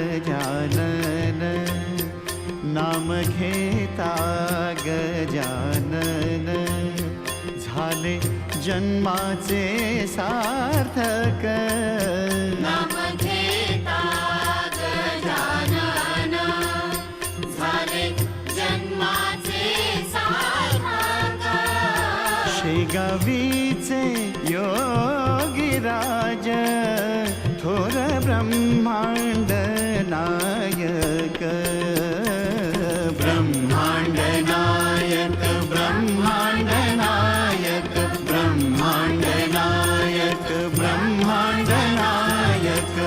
गजानन नाम घेता गजानन झाले जन्माचे सार्थक नाम घेता गजानन झाले जन्माचे सार्थक शेगावीचे योगीराज थोर ब्रह्मांड नायक ब्रह्मांड नायक ब्रह्मांड नायक ब्रह्मांड नायक ब्रह्मांड नायक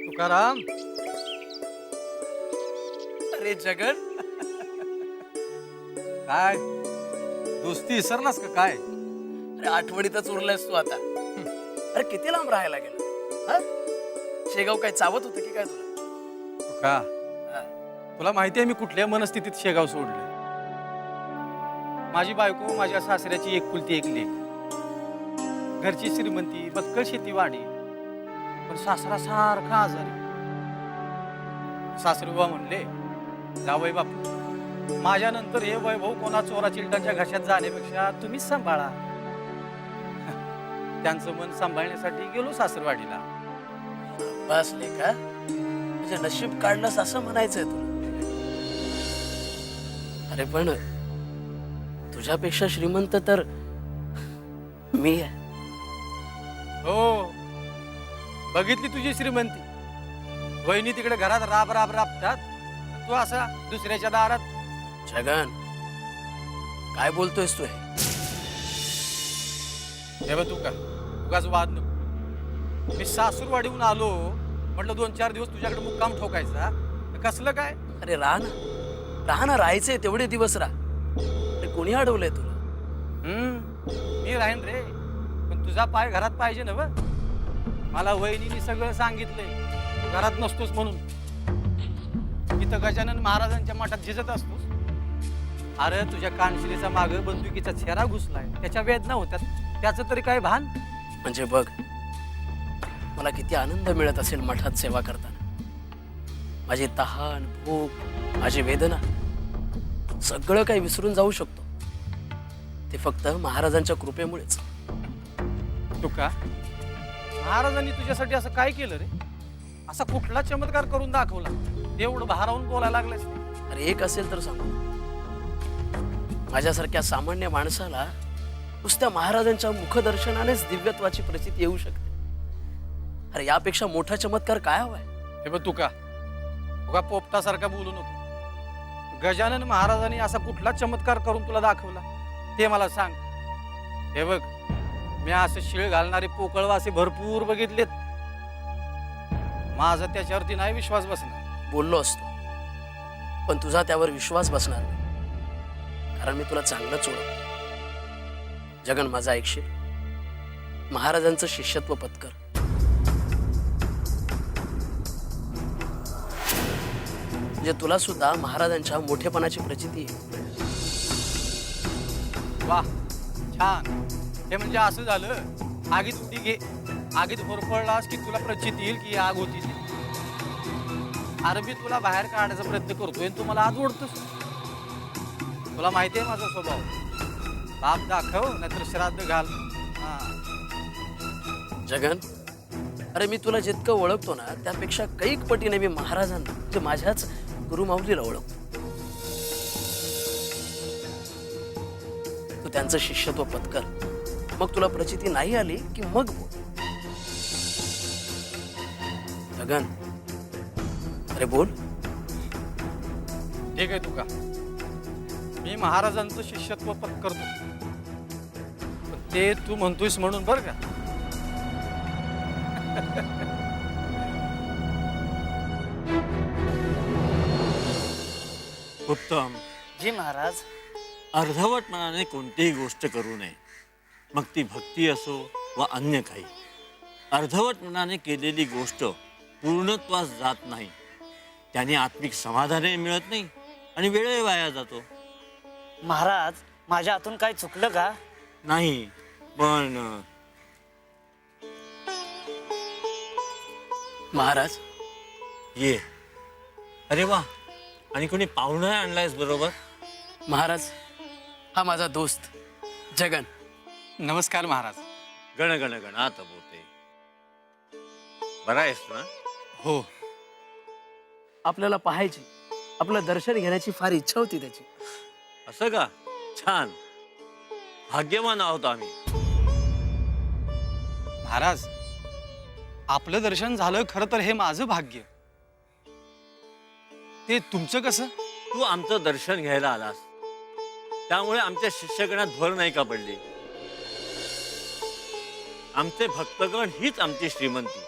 तुकाराम, अरे जगन, काय दोस्ती विसरलास का काय? अरे आठवणीतच उरलायस तू आता. अरे किती लांब राहायला गेला हा? शेगाव काय चावत होतं की काय तुला? तुका, तुला माहिती आहे मी कुठल्या मनस्थितीत शेगाव सोडलं? माझी बायको माझ्या सासऱ्याची एकुलती एक लेक, घरची श्रीमंती, बक्कळ शेती वाढी, पण सासरा सारखा आजारी. सासरेबा म्हणले, जावई बापू, माझ्या नंतर हे वैभव कोणा चोरा चिलटांच्या घशात जाण्यापेक्षा तुम्हीच सांभाळा. त्यांचं मन सांभाळण्यासाठी गेलो सासरवाडीला. बसले का म्हणजे नशीब काढलंस असं म्हणायचंय तुला. अरे पण तुझ्यापेक्षा श्रीमंत तर मी आहे. हो, बघितली तुझी श्रीमंती. वहिनी तिकडे घरात राब राब राबतात, तू असा दुसऱ्याच्या दारात. जगन, काय बोलतोयस तू? हे बघ तुका, तुकाच वाद नको. मी सासूरवाडीहून आलो म्हटलं 2-4 दिवस तुझ्याकडे मुक्काम ठोकायचा, तर कसलं काय? अरे राहा ना, राहायचंय तेवढे दिवस राहा. अरे कोणी अडवलंय तुला? मी राहीन रे, पण तुझा पाय घरात पाहिजे ना. मला वहिनीने सगळं सांगितलंय, घरात नसतोस म्हणून. इथं गजानन महाराजांच्या मठात झिजत असतोस. अरे तुझ्या कानशिलीचा माग बंदुकीचा छेरा घुसलाय, त्याच्या वेदना होत्यात, त्याचं तरी काय भान? म्हणजे बघ, मला किती आनंद मिळत असेल मठात सेवा करताना. माझी तहान, भूक, माझी वेदना सगळं काही विसरून जाऊ शकतो. ते फक्त महाराजांच्या कृपेमुळेच. तुका, महाराजांनी तुझ्यासाठी असं काय केलं रे? असा कुठला चमत्कार करून दाखवला एवढं भारावून बोलायला लागलंस? अरे एक असेल तर सांगू. माझ्यासारख्या सामान्य माणसाला नुसत्या महाराजांच्या मुखदर्शनानेच दिव्यत्वाची प्रचिती येऊ शकते. अरे यापेक्षा मोठा चमत्कार काय हवाय? हे बघ तुका, तुका पोपटासारखा बोलू नको. गजानन महाराजांनी असा कुठला चमत्कार करून तुला दाखवला ते मला सांग. हे बघ, मी असं शिळ घालणारे पोकळवासे भरपूर बघितलेत. माझा त्याच्यावरती नाही विश्वास बसणार. बोललो असतो, पण तुझा त्यावर विश्वास बसणार नाही, कारण मी तुला चांगलंच ओळखतो. जगन, माझा ऐकशील? महाराजांचं शिष्यत्व पत्कर. म्हणजे तुला सुद्धा महाराजांच्या मोठेपणाची प्रचिती येईल. वा, छान. हे म्हणजे असं झालं, आगीत उडी घे, आगीत होरपळलास की तुला प्रचिती येईल की आग होती. अरे मी तुला बाहेर काढायचा प्रयत्न करतोय, तू मला आत ओढतोस. तुला माहिती आहे माझा स्वभाव. बाप दाखव, नाहीतर श्राद्ध घाल. जगन, अरे मी तुला जितकं ओळखतो ना, त्यापेक्षा कैक पटीने मी महाराजांना, म्हणजे माझ्याच गुरुमाऊलीला ओळखतो. तू त्यांचं शिष्यत्व पत्कर. मग तुला प्रचिती नाही आली की मग बोल. जगन, अरे बोल. ठीक आहे तुका, मी महाराजांचं शिष्यत्व पत्करतो. ते तू म्हणतोयस म्हणून बरं का. उत्तम. जी महाराज. अर्धवट मनाने कोणतीही गोष्ट करू नये, मग ती भक्ती असो वा अन्य काही. अर्धवट मनाने केलेली गोष्ट पूर्णत्वास जात नाही, त्याने आत्मिक समाधानही मिळत नाही आणि वेळही वाया जातो. महाराज माझ्या हातून काय चुकलं का? नाही, पण महाराज ये. अरे वा, आणि कोणी पाहुणं आणलायस बरोबर? महाराज हा माझा दोस्त जगन. नमस्कार महाराज. गण गण गणात बोते. बरा आहेस ना? हो. आपल्याला पाहायची, आपलं दर्शन घेण्याची फार इच्छा होती त्याची. असं का? छान, भाग्यवान आहोत आम्ही. महाराज, आपलं दर्शन झालं खरं तर हे माझं भाग्य. ते तुमचं कसं? तू आमचं दर्शन घ्यायला आलास, त्यामुळे आमच्या शिष्यगणात भर नाही का पडली? आमचे भक्तगण हीच आमची श्रीमंती,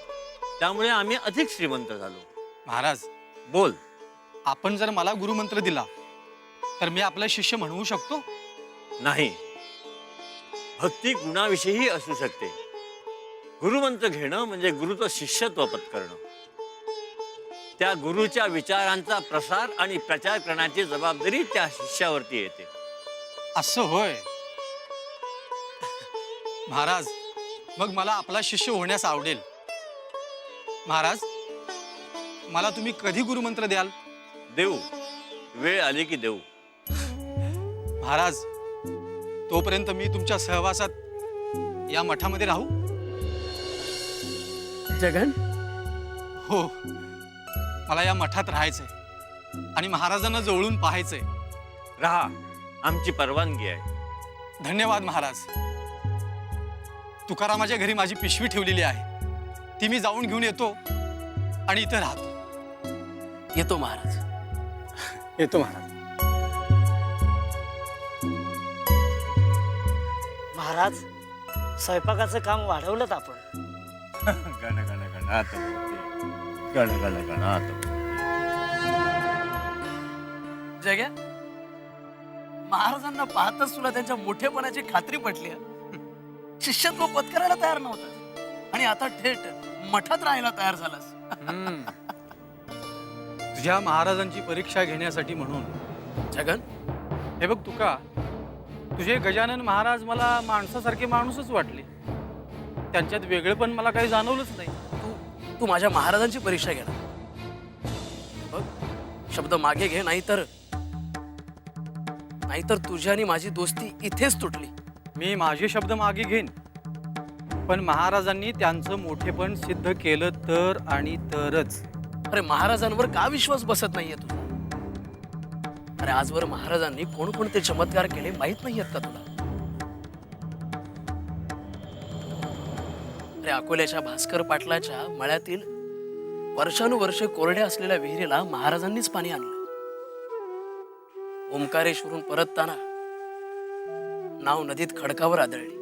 त्यामुळे आम्ही अधिक श्रीमंत झालो. महाराज, बोल. आपण जर मला गुरुमंत्र दिला तर मी आपला शिष्य म्हणवू शकतो? नाही, भक्ती गुणाविषयी असू शकते. गुरुमंत्र घेणं म्हणजे गुरुचं शिष्यत्व पत्करणं. त्या गुरुच्या विचारांचा प्रसार आणि प्रचार करण्याची जबाबदारी त्या शिष्यावरती येते. असं होय. महाराज, मग मला आपला शिष्य होण्यास आवडेल. महाराज, मला तुम्ही कधी गुरुमंत्र द्याल? देऊ, वेळ आली की देऊ. महाराज, तोपर्यंत मी तुमच्या सहवासात या मठामध्ये राहू? जगन, हो, मला या मठात राहायचंय आणि महाराजांना जवळून पाहायचंय. राहा, आमची परवानगी आहे. धन्यवाद महाराज. तुकारामाच्या घरी माझी पिशवी ठेवलेली आहे, ती मी जाऊन घेऊन येतो आणि इथं राहतो. येतो महाराज. येतो महाराज. महाराज, स्वयंपाकाचं काम वाढवलं आपण. गण गण गणात बोलते, गण गण गणात बोलते. जग्या, महाराजांना पाहतच तुला त्यांच्या मोठेपणाची खात्री पटली. शिष्यत्व पत्करायला तयार नव्हता आणि आता थेट मठात राहायला तयार झालास. तुझ्या महाराजांची परीक्षा घेण्यासाठी म्हणून. जगन, हे बघ तुका, तुझे गजानन महाराज मला माणसासारखे माणूसच वाटले. त्यांच्यात वेगळे पण मला काही जाणवलंच नाही. तू माझ्या महाराजांची परीक्षा घे ना. बघ, शब्द मागे घे, नाहीतर तुझी आणि माझी दोस्ती इथेच तुटली. मी माझे शब्द मागे घेईन, पण महाराजांनी त्यांचं मोठेपण सिद्ध केलं तर आणि तरच. अरे, महाराजांवर का विश्वास बसत नाहीये तुझा? अरे, आजवर महाराजांनी कोणकोणते चमत्कार केले माहित नाहीयेत का तुला? अरे, अकोल्याच्या भास्कर पाटलाच्या मळ्यातील वर्षानुवर्ष कोरड्या असलेल्या विहिरीला महाराजांनीच पाणी आणलं. ओंकारेश्वरून परतताना नाव नदीत खडकावर आदळली.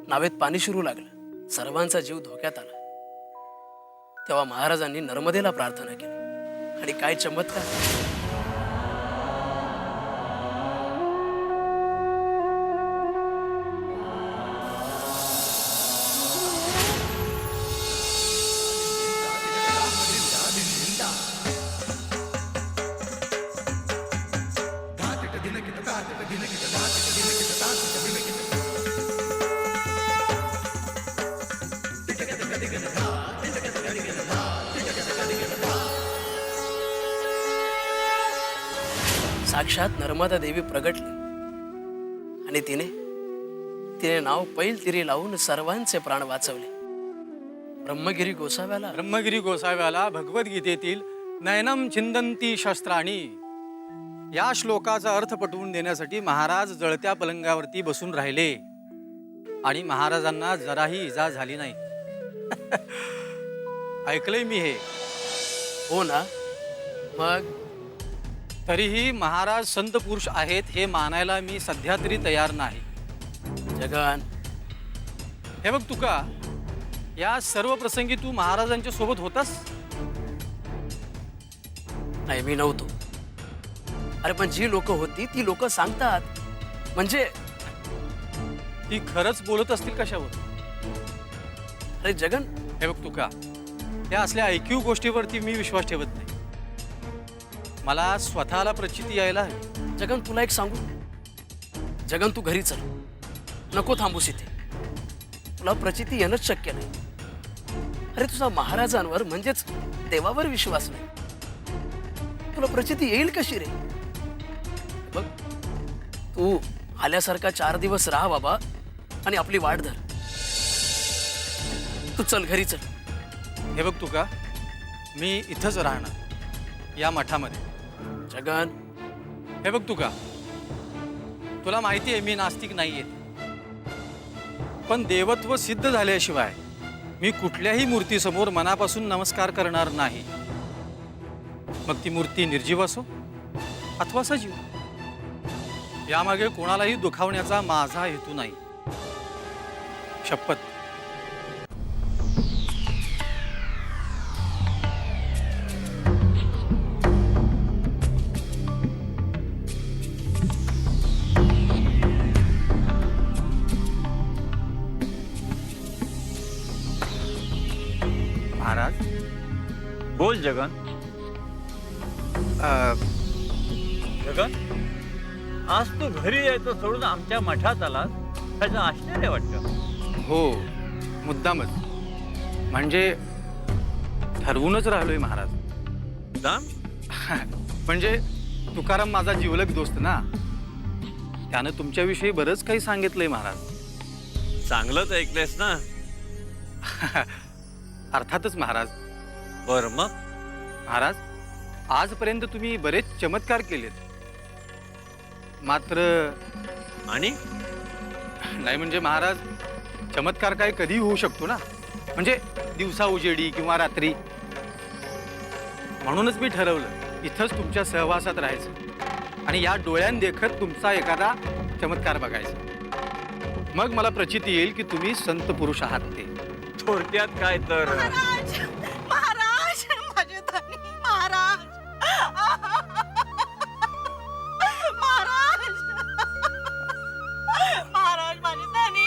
नावेत पाणी शिरू लागलं. सर्वांचा जीव धोक्यात आला. तेव्हा महाराजांनी नर्मदेला प्रार्थना केली आणि काय चमत्कार! साक्षात नर्मदा देवी प्रगटली आणि तिने नाव पैल तिरी लावून सर्वांचे प्राण वाचवले. ब्रह्मगिरी गोसाव्याला भगवद्गीतेतील नयनम छिंदंती शस्त्राणी या श्लोकाचा अर्थ पटवून देण्यासाठी महाराज जळत्या पलंगावरती बसून राहिले आणि महाराजांना जराही इजा झाली नाही. ऐकलंय मी हे. हो ना? मग तरीही महाराज संत पुरुष आहेत हे मानायला मी सध्या तरी तयार नाही. जगन, हे बघ तुका, या सर्व प्रसंगी तू महाराजांच्या सोबत होतास? नाही, मी नव्हतो. अरे, पण जी लोक होती ती लोक सांगतात म्हणजे ती खरंच बोलत असतील कशावर? अरे जगन, हे बघ तुका, त्या असल्या ऐकीव गोष्टीवरती मी विश्वास ठेवत नाही. मला स्वतःला प्रचिती यायला हवी. जगन तुला एक सांगू, जगन तू घरी चल, नको थांबूस इथे. तुला प्रचिती येणंच शक्य नाही. अरे तुझा महाराजांवर म्हणजेच देवावर विश्वास नाही, तुला प्रचिती येईल कशी रे? बघ, तू आल्यासारखा 4 दिवस राहा बाबा आणि आपली वाट धर. तू चल, घरी चल. हे बघ तू का, मी इथंच राहणार या मठामध्ये. जगन, हे बघ तू का, तुला माहिती आहे मी नास्तिक नाहीये, पण देवत्व सिद्ध झाल्याशिवाय मी कुठल्याही मूर्तीसमोर मनापासून नमस्कार करणार नाही. मग ती मूर्ती निर्जीव असो अथवा सजीव, यामागे कोणालाही दुखावण्याचा माझा हेतू नाही. शपथ. महाराज, बोल जगन. जगन, आज तू घरी यायचं सोडून आमच्या मठात आलास, त्याचं आश्चर्य वाटतं. हो, मुद्दामच. म्हणजे ठरवूनच राहिलोय महाराज. दाम, म्हणजे तुकाराम माझा जिवलग दोस्त ना, त्यानं तुमच्याविषयी बरंच काही सांगितलंय महाराज. चांगलंच ऐकलंयस ना? अर्थातच महाराज. बर मग? महाराज, आजपर्यंत तुम्ही बरेच चमत्कार केलेत, मात्र आणि नाही म्हणजे महाराज, चमत्कार काय कधी होऊ शकतो ना, म्हणजे दिवसा उजेडी किंवा रात्री. म्हणूनच मी ठरवलं इथंच तुमच्या सहवासात राहायचं आणि या डोळ्यां देखत तुमचा एखादा चमत्कार बघायचा. मग मला प्रचिती येईल की तुम्ही संत पुरुष आहात ते. थोडक्यात काय तर महाराज, महाराज, माझे धनी महाराज, महाराज, महाराज, माझे धनी.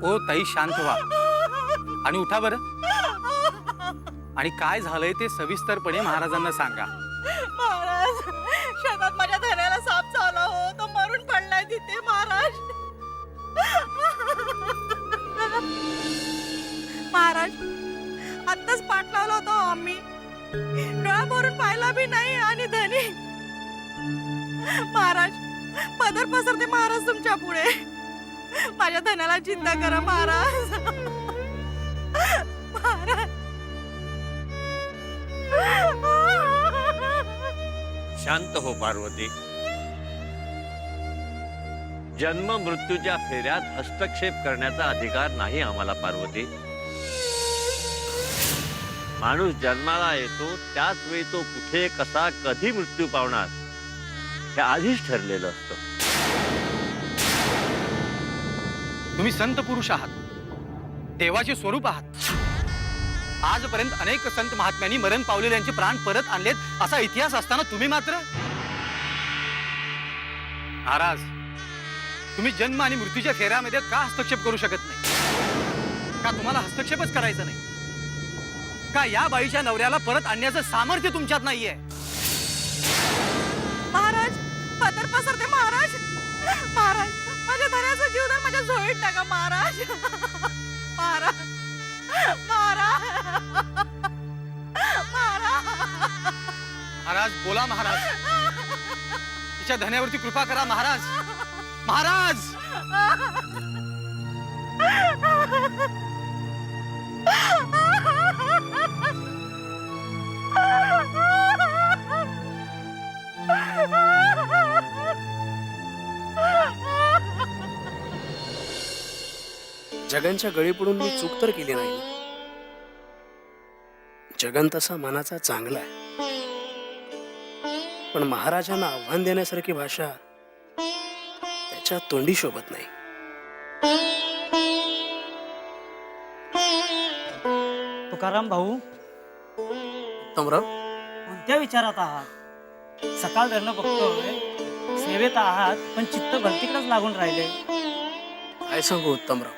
ओ ताई, शांत व्हा आणि उठा बरं. आणि काय झालंय ते सविस्तरपणे महाराजांना सांगा. महाराज, शेतात माझ्या धन्याला साप चावला हो, तो मरून पडलाय तिथे महाराज. महाराज, आत्ताच पाठ लावला होता आम्ही, डोळा भरून पाहिला बी नाही. आणि धनी महाराज, पदर पसरते महाराज तुमच्या पुढे. माझ्या धन्याला चिंता करा महाराज. महाराज, शांत हो पार्वती. जन्म मृत्यूच्या फेऱ्यात हस्तक्षेप करण्याचा अधिकार नाही आम्हाला पार्वती. माणूस जन्माला येतो त्याच वेळी तो कुठे कसा कधी मृत्यू पावणार हे आधीच ठरलेलं असतं. तुम्ही संत पुरुष आहात, देवाचे स्वरूप आहात. आजपर्यंत अनेक संत महात्म्यांनी मरण पावलेल्यांचे प्राण परत आणलेत असा इतिहास असताना तुम्ही मात्र. महाराज, तुम्ही जन्म आणि मृत्यूच्या फेऱ्यामध्ये का हस्तक्षेप करू शकत नाही? का तुम्हाला हस्तक्षेपच करायचा नाही? का या बाईच्या नवऱ्याला परत आणण्याचं सामर्थ्य तुमच्यात नाहीये? महाराज, पदर पसरते महाराज. महाराज, माझ्या धन्याचा जीवदान माझ्या झोळीत टाका महाराज. महाराज, महाराज, महाराज. महाराज बोला महाराज, तिच्या धन्यावरती कृपा करा महाराज. महाराज, जगनच्या गळी पडून मी चूक तर केली नाही. जगन तसा मनाचा चांगला आहे, पण महाराजांना आव्हान देण्यासारखी भाषा त्याच्या तोंडी शोभत नाही. तुकाराम भाऊ, उत्तमराव, कोणत्या विचारात आहात? सकाळ धरणं बघतोय, सेवेत आहात, पण चित्त भक्तीकडेच लागून राहिले. काय सांगू उत्तमराव,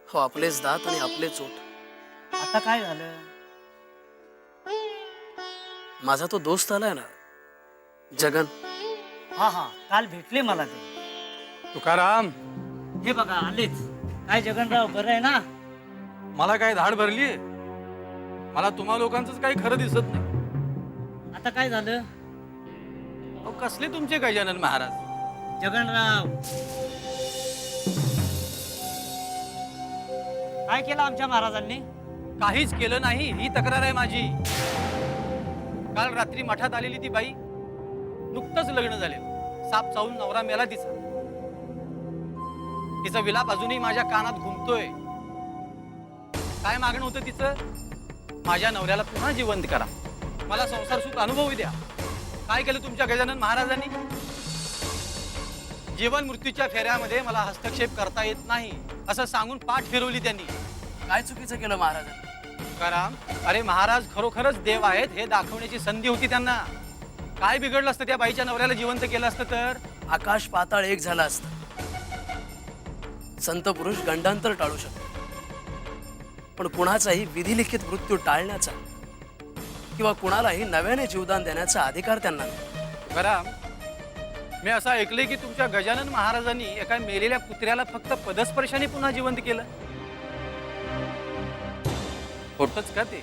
हो आपलेच दात आणि आपलेच ओठ. आता काय झालं? माझा तो दोस्त आलाय ना, जगन. हा हा, काल भेटले मला ते. तुकाराम, हे बघा आलेच. काय जगनराव, बरं आहे ना? मला काय धाड भरली? मला तुम्हा लोकांचंच काही खरं दिसत नाही. आता काय झालं? अहो, कसले तुमचे गजानन महाराज? जगनराव, काय केलं आमच्या महाराजांनी? काहीच केलं नाही ही तक्रार आहे माझी. काल रात्री मठात आलेली ती बाई, नुकतंच लग्न झालेलं, साप चावून नवरा मेला तिचा. तिचा विलाप अजूनही माझ्या कानात घुमतोय. काय मागणं होतं तिचं? माझ्या नवऱ्याला पुन्हा जिवंत करा, मला संसार सुख अनुभवू द्या. काय केलं तुमच्या गजानन महाराजांनी? जीवन मृत्यूच्या फेऱ्यामध्ये मला हस्तक्षेप करता येत नाही असं सांगून पाठ फिरवली त्यांनी. काय चुकीचं केलं महाराजांनी? तुकाराम, अरे महाराज खरोखरच देव आहेत हे दाखवण्याची संधी होती त्यांना. काय बिघडलं असतं त्या बाईच्या नवऱ्याला जिवंत केलं असतं तर? आकाश पाताळ एक झाला असता. संत पुरुष गंडांतर टाळू शकतो, पण कुणाचाही विधिलिखित मृत्यू टाळण्याचा किंवा कुणालाही नव्याने जीवदान देण्याचा अधिकार त्यांना नाही. तुकाराम, मी असं ऐकलंय की तुमच्या गजानन महाराजांनी एका मेलेल्या कुत्र्याला फक्त पदस्पर्शाने पुन्हा जिवंत केलं. खोटच का ते?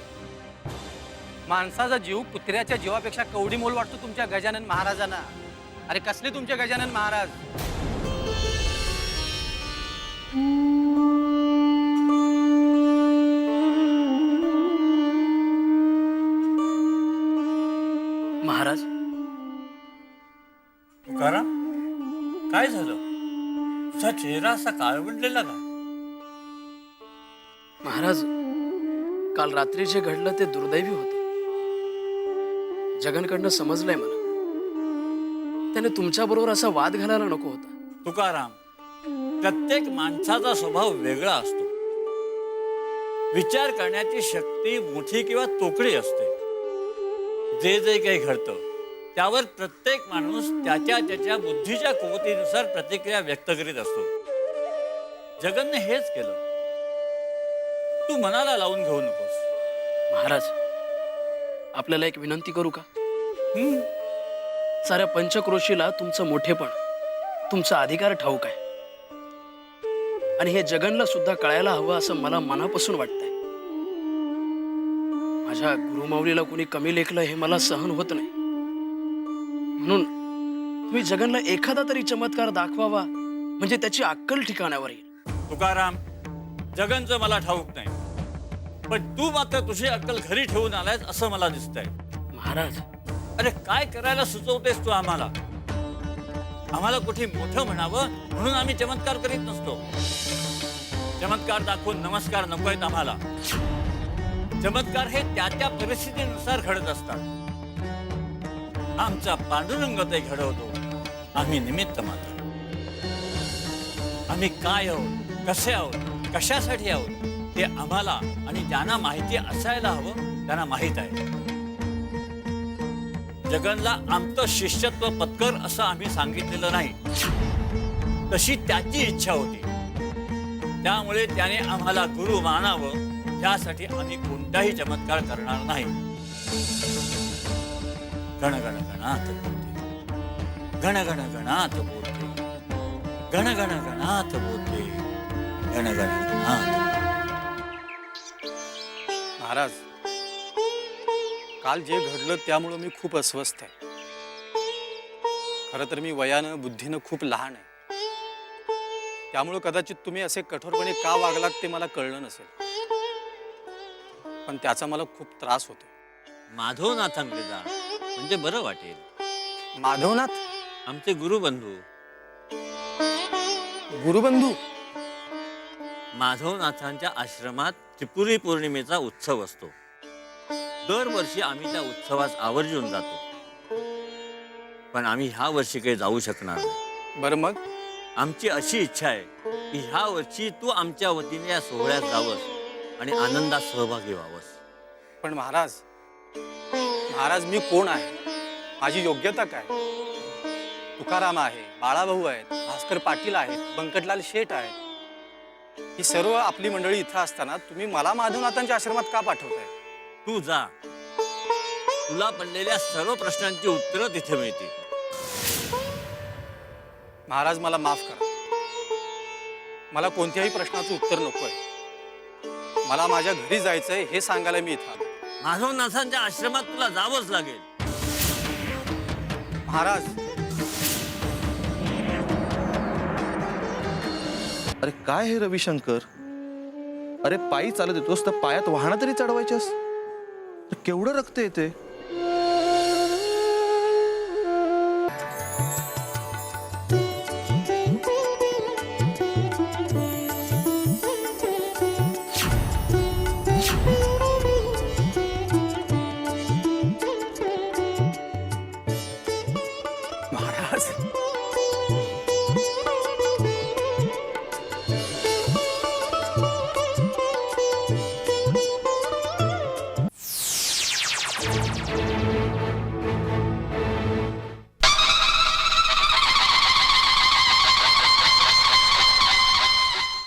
माणसाचा जीव कुत्र्याच्या जीवापेक्षा कवडी मोल वाटतो तुमच्या गजानन महाराजांना. अरे कसले तुमचे गजानन महाराज? महाराज, तुकाराम, काय झालं? तुझा चेहरा असा काळवंडलेला का? महाराज, काल रात्री जे घडलं ते दुर्दैवी होतं. जगनकडनं समजलंय मला, त्याने तुमच्या बरोबर असा वाद घालायला नको होता. तुकाराम, प्रत्येक माणसाचा स्वभाव वेगळा असतो. विचार करण्याची शक्ती मोठी किंवा तोकडी असते. जे जे काही घडतं त्यावर प्रत्येक माणूस त्याच्या बुद्धीच्या कुवतीनुसार प्रतिक्रिया व्यक्त करीत असतो. जगनने हेच केलं. तू मनाला लावून घेऊ नकोस. महाराज, आपल्याला एक विनंती करू का? साऱ्या पंचक्रोशीला तुमचं मोठेपण, तुमचा अधिकार ठाऊक आहे, आणि हे जगनला सुद्धा कळायला हवं असं मला मनापासून वाटतंय. माझ्या गुरुमाऊलीला कोणी कमी लेखलं हे मला सहन होत नाही. म्हणून तुम्ही जगनला एखादा तरी चमत्कार दाखवावा, म्हणजे त्याची अक्कल ठिकाणावर येईल. तुकाराम, जगनचं मला ठाऊक नाही, पण तू मात्र तुझी अक्कल घरी ठेवून आलायस असं मला दिसतंय. महाराज, अरे काय करायला सुचवतेस तू आम्हाला? आम्हाला कुठे मोठं म्हणावं म्हणून आम्ही चमत्कार करीत नसतो. चमत्कार दाखवून नमस्कार नको आहेत आम्हाला. चमत्कार हे त्या परिस्थितीनुसार घडत असतात. आमचा पांडुरंग ते घडवतो, आम्ही निमित्त मात्र. आम्ही काय आहोत, कसे आहोत, कशासाठी आहोत ते आम्हाला आणि त्यांना माहिती असायला हवं. त्यांना माहीत आहे. जगनला आमचं शिष्यत्व पत्कर असं आम्ही सांगितलेलं नाही, तशी त्याची इच्छा होती. त्यामुळे त्याने आम्हाला गुरु मानावं, यासाठी आम्ही कोणताही चमत्कार करणार नाही. गण गण गणात बोलते, गण गण गणात बोलते, गण गण गणात बोलते, गण गण गणात. महाराज, काल जे घडलं त्यामुळं मी खूप अस्वस्थ आहे. खरं तर मी वयानं बुद्धीनं खूप लहान आहे. त्यामुळं कदाचित तुम्ही असे कठोरपणे का वागलात ते मला कळलं नसेल, पण त्याचा मला खूप त्रास होतो. माधवनाथांकडे जा म्हणजे बरं वाटेल. माधवनाथ? आमचे गुरुबंधू. गुरुबंधू? माधवनाथांच्या आश्रमात त्रिपुरी पौर्णिमेचा उत्सव असतो. दरवर्षी आम्ही त्या उत्सवास आवर्जून जातो, पण आम्ही ह्या वर्षी काही जाऊ शकणार नाही. बरं, मग? आमची अशी इच्छा आहे की ह्या वर्षी तू आमच्या वतीने या सोहळ्यात जावंस आणि आनंदात सहभागी व्हावंस. पण महाराज, मी कोण आहे? माझी योग्यता काय? तुकाराम आहे, बाळाभाऊ आहेत, भास्कर पाटील आहेत, बंकटलाल शेठ आहेत. ही सर्व आपली मंडळी इथं असताना तुम्ही मला माधवनाथांच्या आश्रमात का पाठवताय? तू जा. तुला पडलेल्या सर्व प्रश्नांची उत्तरं तिथे मिळतील. महाराज मला माफ करा. मला कोणत्याही प्रश्नाचं उत्तर नको आहे. मला माझ्या घरी जायचंय हे सांगायला मी इथं आलो. माधवनाथांच्या आश्रमात तुला जावंच लागेल. महाराज, अरे काय हे रविशंकर, अरे पायी चालत येतोस तर पायात वाहनं तरी चढवायच्यास. केवढं रक्त येते.